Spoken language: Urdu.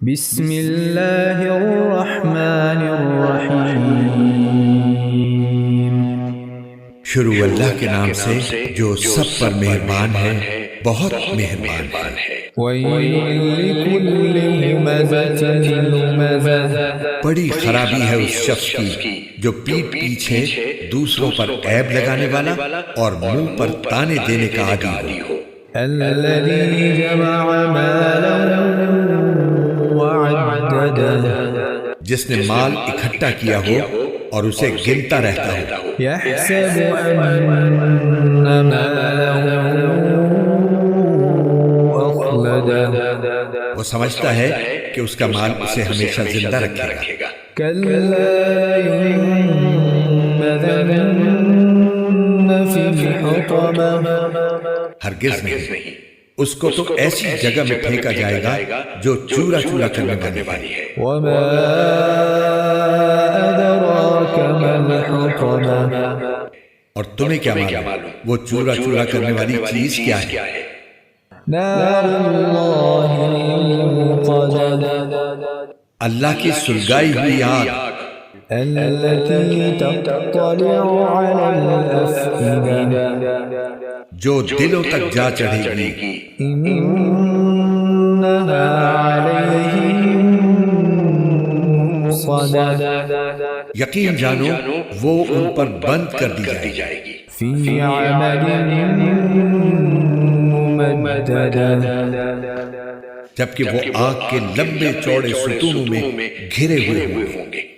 بسم اللہ الرحمن الرحیم، شروع اللہ کے نام سے جو سب پر مہربان ہے، بہت مہربان ہے۔ وَيْلٌ لِّكُلِّ ہُمَزَةٍ لُّمَزَةٍ، بڑی خرابی ہے اس شخص کی جو پیٹھ پیچھے دوسروں پر عیب لگانے والا اور منہ پر تانے دینے کا عادی ہو۔ الَّذِي جَمَعَ مَالًا وَعَدَّدَهُ، جس نے مال اکٹھا کیا ہو اور اسے گنتا رہتا ہو۔ يَحْسَبُ أَنَّ مَالَهُ أَخْلَدَهُ، وہ سمجھتا ہے کہ اس کا مال اسے ہمیشہ زندہ رکھے گا۔ كَلَّا لَيُنبَذَنَّ فِي الْحُطَمَةِ، ہرگز نہیں، اس کو تو ایسی جگہ میں پھینکا جائے گا جو چورا چورا کرنے والی ہے۔ وَمَا أَدْرَاكَ مَا الْحُطَمَةُ، اور تمہیں کیا معلوم وہ چورا چورا کرنے والی چیز کیا ہے؟ نار اللہ الموقدہ، اللہ کی سلگائی ہوئی آگ، التي تطلع على الأفئدة، جو دلوں تک جا چڑھے گی۔ إنها عليهم مؤصدة، یقین جانو وہ ان پر بند کر دی جائے گی۔ في عمد ممددة، جبکہ وہ آگ کے لمبے چوڑے ستونوں میں گھرے ہوئے ہوں گے۔